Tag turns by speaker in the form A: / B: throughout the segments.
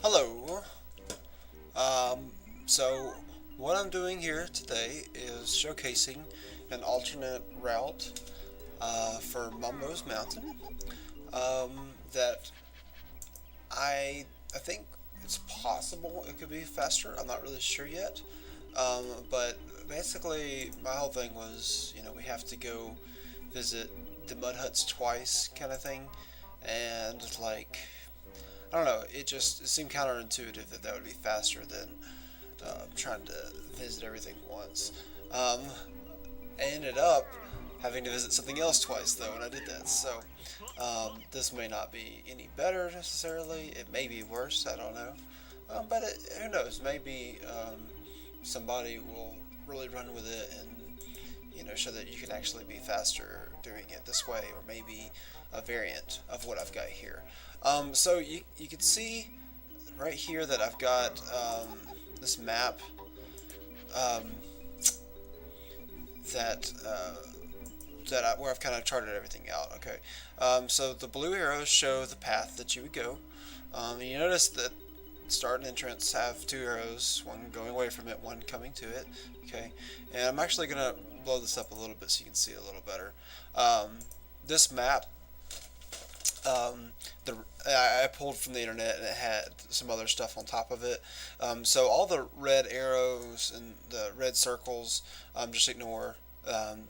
A: Hello. Um, so what I'm doing here today is showcasing an alternate route for Mumbo's Mountain that I think it's possible it could be faster. I'm not really sure yet. But basically, my whole thing was, we have to go visit the mud huts twice, kind of thing, and like I don't know, it seemed counterintuitive that would be faster than trying to visit everything once. Um, I ended up having to visit something else twice though when I did that. So this may not be any better necessarily. It may be worse. I don't know. But who knows? Maybe somebody will really run with it and show that you can actually be faster doing it this way, or maybe a variant of what I've got here. So you can see right here that I've got this map um, that where I've kind of charted everything out. Okay, so the blue arrows show the path that you would go. And you notice that start and entrance have two arrows, one going away from it, one coming to it. Okay, and I'm actually gonna blow this up a little bit so you can see it a little better. This map, the I pulled from the internet and it had some other stuff on top of it. So all the red arrows and the red circles, just ignore.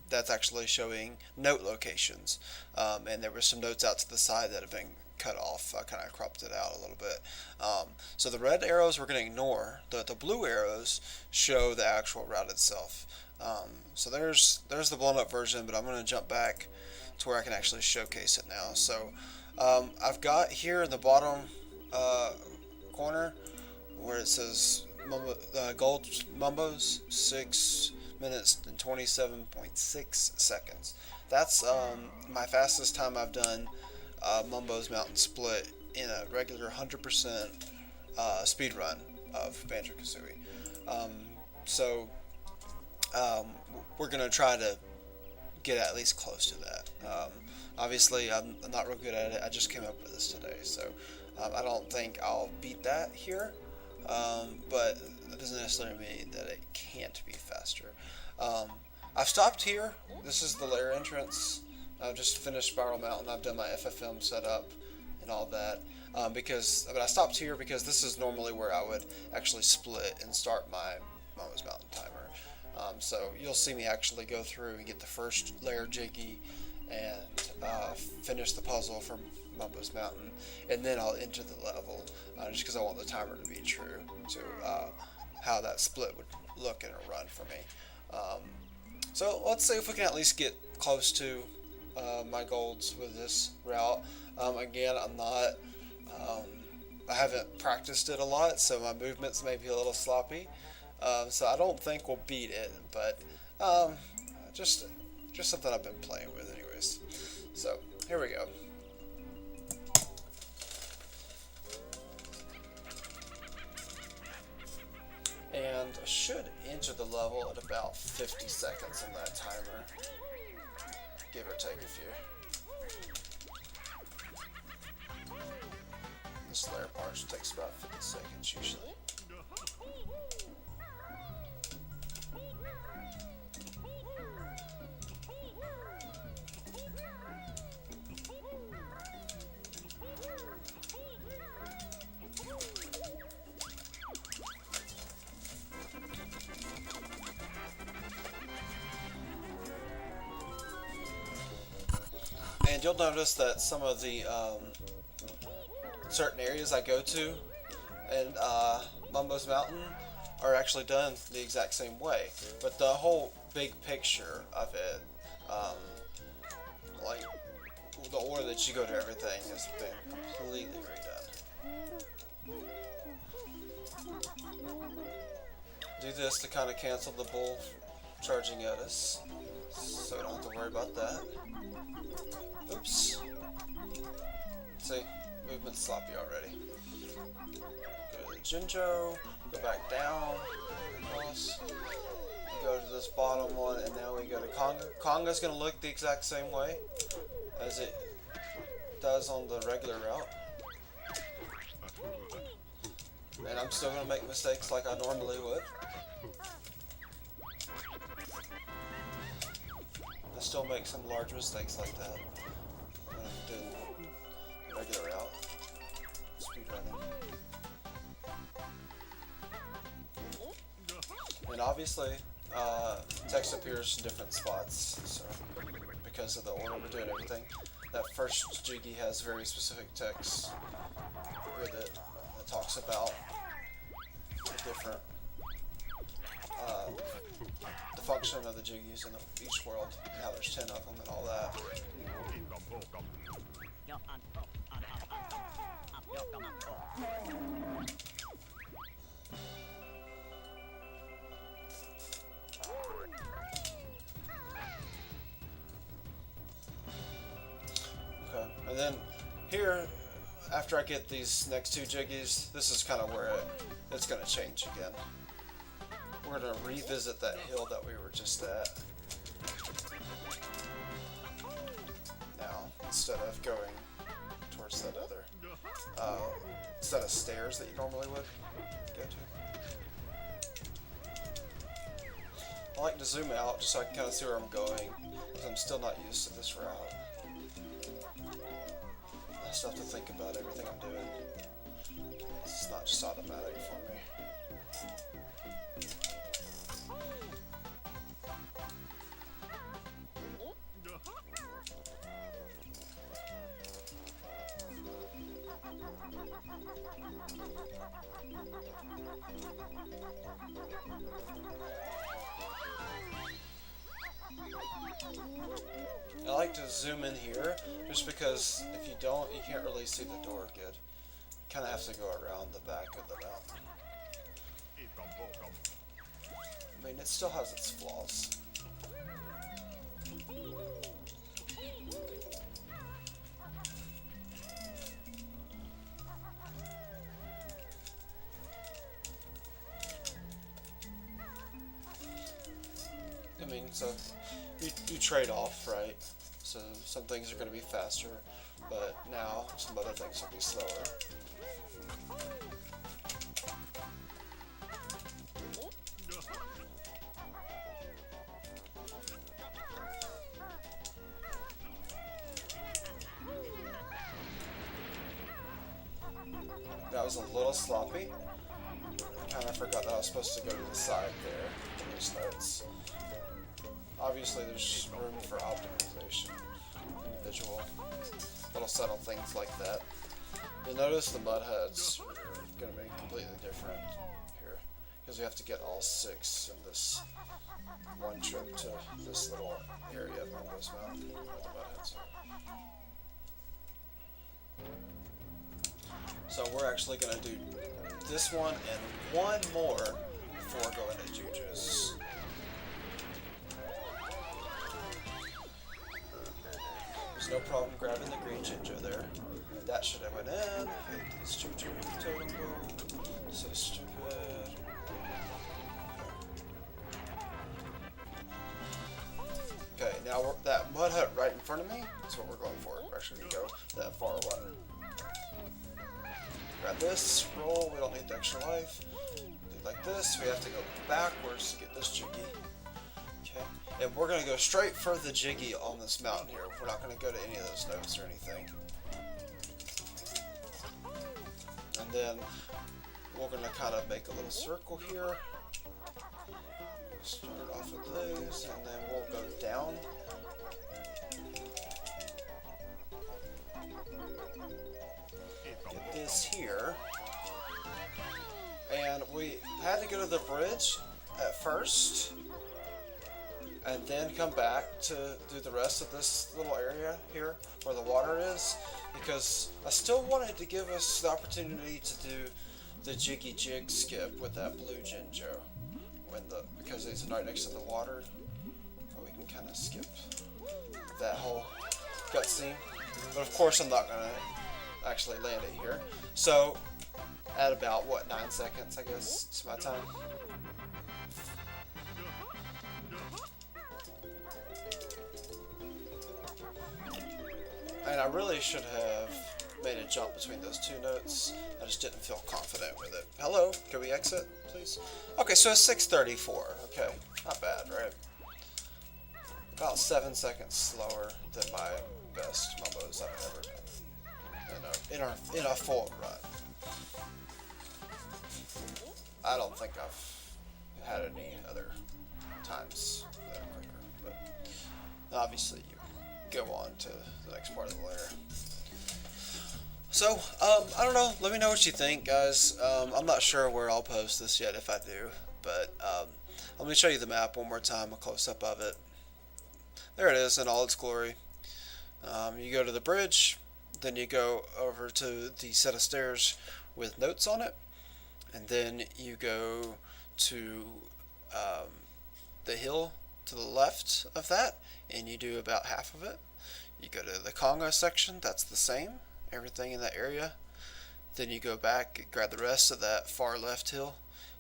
A: That's actually showing note locations, and there were some notes out to the side that have been cut off. I kind of cropped it out a little bit. So the red arrows we're going to ignore. The blue arrows show the actual route itself. So there's the blown up version, but I'm going to jump back to where I can actually showcase it now. So I've got here in the bottom corner where it says Gold Mumbos 6 minutes and 27.6 seconds. That's my fastest time I've done Mumbo's Mountain Split in a regular 100% speed run of Banjo-Kazooie. So we're gonna try to get at least close to that. Obviously, I'm not real good at it. I just came up with this today, so I don't think I'll beat that here. But that doesn't necessarily mean that it can't be faster. I've stopped here. This is the lair entrance. I've just finished Spiral Mountain. I've done my FFM setup and all that. But I stopped here because this is normally where I would actually split and start my Mama's Mountain timer. So you'll see me actually go through and get the first layer jiggy and finish the puzzle from Mumbo's Mountain, and then I'll enter the level just because I want the timer to be true to how that split would look in a run for me. So let's see if we can at least get close to my golds with this route. Again, I haven't practiced it a lot, so my movements may be a little sloppy. So I don't think we'll beat it, but just something I've been playing with anyways. So here we go. And I should enter the level at about 50 seconds on that timer, give or take a few. This layer part takes about 50 seconds usually. And you'll notice that some of the certain areas I go to in Mumbo's Mountain are actually done the exact same way. But the whole big picture of it, like the order that you go to everything, has been completely redone. Do this to kind of cancel the bull charging at us, so we don't have to worry about that. Oops. See, movement's sloppy already. Go to the Jinjo, go back down, across, go to this bottom one, and now we go to Conga. Conga's gonna look the exact same way as it does on the regular route. And I'm still gonna make mistakes like I normally would. I still make some large mistakes like that when I'm doing the regular route, speedrunning. And obviously, text appears in different spots, so because of the order we're doing everything. That first jiggy has very specific text with it that talks about the different the function of the jiggies in each world, and how there's 10 of them and all that. Okay, and then here, after I get these next two jiggies, this is kind of where it's going to change again. We're going to revisit that hill that we were just at. Now, instead of going towards that other set of stairs that you normally would go to. I like to zoom out just so I can kind of see where I'm going, because I'm still not used to this route. I still have to think about everything I'm doing. It's not just automatic for me. I like to zoom in here, just because if you don't, you can't really see the door good. You kind of have to go around the back of the mountain. I mean, it still has its flaws. I mean, so you trade off, right? So some things are going to be faster, but now some other things will be slower. That was a little sloppy. I kind of forgot that I was supposed to go to the side there in those notes. Obviously, there's room for optimization, individual little subtle things like that. You'll notice the mud huts are going to be completely different here, because we have to get all 6 in this one trip to this little area of Mumbo's Mountain where the mud huts are. So we're actually going to do this one and one more before going to Juju's. There's no problem grabbing the green ginger there. That should have went in. Hate these Juju totem pole. So stupid. Okay, now that mud hut right in front of me, that's what we're going for. We're actually going to go that far one. Grab this, roll, we don't need the extra life. Do like this, we have to go backwards to get this jiggy. Okay, and we're going to go straight for the jiggy on this mountain here. We're not going to go to any of those notes or anything. And then we're going to kind of make a little circle here. Start off with those, and then we'll go down. Get this here. And we had to go to the bridge at first, and then come back to do the rest of this little area here where the water is, because I still wanted to give us the opportunity to do the jiggy jig skip with that blue Jinjo, because it's right next to the water. We can kind of skip that whole cutscene, but of course I'm not gonna actually land it here. So at about what, 9 seconds, I guess it's my time. And I really should have made a jump between those two notes. I just didn't feel confident with it. Hello, can we exit, please? Okay, so it's 6:34. Okay, not bad, right? About 7 seconds slower than my best Mumbos I've ever done in a full run. I don't think I've had any other times that are quicker, but obviously you go on to the next part of the layer. So, I don't know. Let me know what you think, guys. I'm not sure where I'll post this yet, if I do, but let me show you the map one more time, a close-up of it. There it is in all its glory. You go to the bridge, then you go over to the set of stairs with notes on it, and then you go to the hill to the left of that, and you do about half of it. You go to the Congo section, that's the same, everything in that area. Then you go back, grab the rest of that far left hill,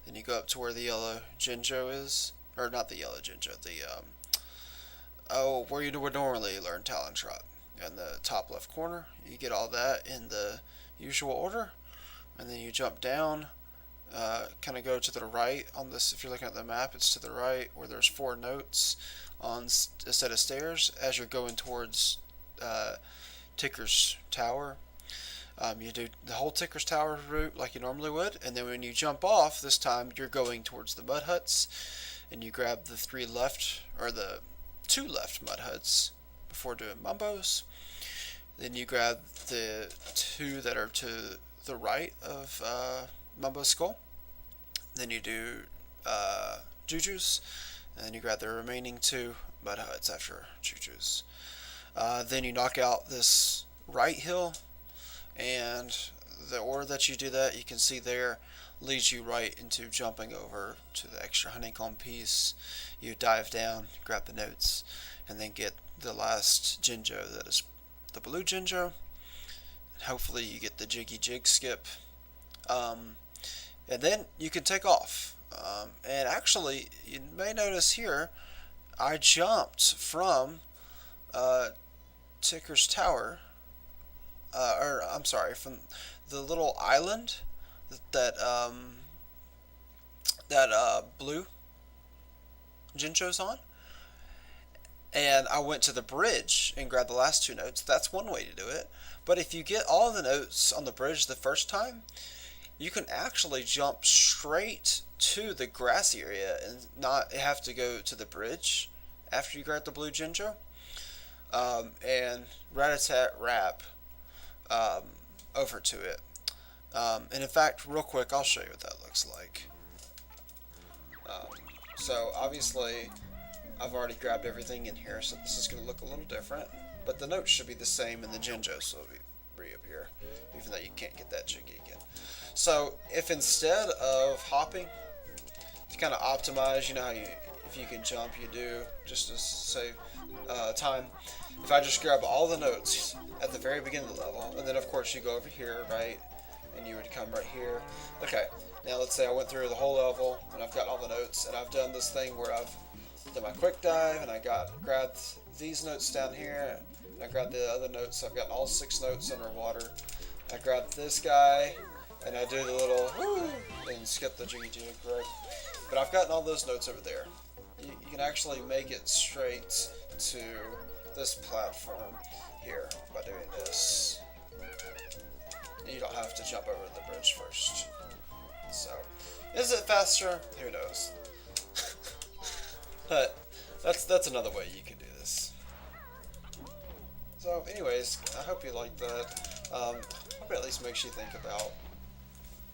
A: then you go up to where the yellow Jinjo is, or not the yellow Jinjo, where you would normally learn Talon Trot. In the top left corner, you get all that in the usual order, and then you jump down, kind of go to the right on this. If you're looking at the map, it's to the right where there's 4 notes on a set of stairs as you're going towards Ticker's Tower. You do the whole Ticker's Tower route like you normally would, and then when you jump off, this time you're going towards the mud huts, and you grab the 3 left, or the 2 left mud huts before doing Mumbos. Then you grab the 2 that are to the right of Mumbo's skull. Then you do Juju's, and then you grab the remaining 2 mud huts after Juju's. Then you knock out this right hill, and the order that you do that, you can see there, leads you right into jumping over to the extra honeycomb piece. You dive down, grab the notes, and then get the last Jinjo, that is the blue Jinjo. Hopefully you get the Jiggy Jig skip. And then you can take off. And actually, you may notice here, I jumped from Ticker's Tower, from the little island that blue Jinjo's on, and I went to the bridge and grabbed the last 2 notes. That's one way to do it. But if you get all the notes on the bridge the first time, you can actually jump straight to the grassy area and not have to go to the bridge after you grab the blue Jinjo. And rat-a-tat-rap over to it. And in fact, real quick, I'll show you what that looks like. So obviously, I've already grabbed everything in here, so this is going to look a little different. But the notes should be the same in the Jinjo, so it'll be reappear, even though you can't get that Jiggy again. So if instead of hopping, to kind of optimize, you know how if you can jump, you do, just to save time. If I just grab all the notes at the very beginning of the level, and then of course you go over here, right, and you would come right here. Okay, now let's say I went through the whole level, and I've got all the notes, and I've done this thing where I've done my quick dive, and I grabbed these notes down here, and I grabbed the other notes, so I've got all 6 notes underwater. I grabbed this guy, and I do the little woo, and skip the Jiggy Jig, right? But I've gotten all those notes over there. You can actually make it straight to this platform here by doing this. And you don't have to jump over the bridge first. So, is it faster? Who knows? But that's another way you can do this. So, anyways, I hope you liked that. Hope it at least makes you think about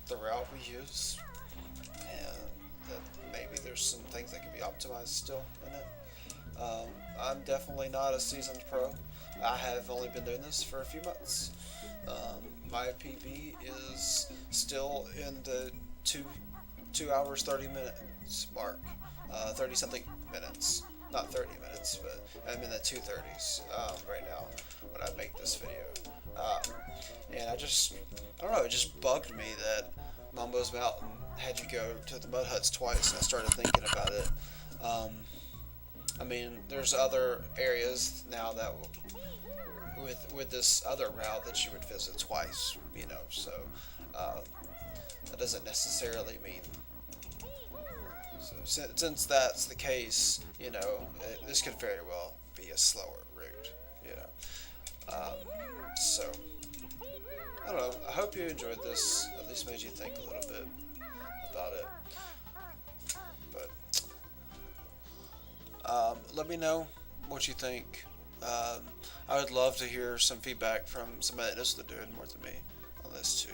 A: the route we use, and that maybe there's some things that can be optimized still in it. I'm definitely not a seasoned pro. I have only been doing this for a few months. My PB is still in the 2 hours 30 minutes mark. 30 something minutes, not 30 minutes, but I'm in the 2:30s right now when I make this video. And I don't know, it just bugged me that Mumbo's Mountain had you go to the mud huts twice, and I started thinking about it. I mean, there's other areas now that with this other route that you would visit twice, so uh, that doesn't necessarily mean. So since that's the case, this could very well be a slower route, you know. So I don't know. I hope you enjoyed this. At least made you think a little bit about it. But let me know what you think. I would love to hear some feedback from somebody that knows what they're doing more than me on this too.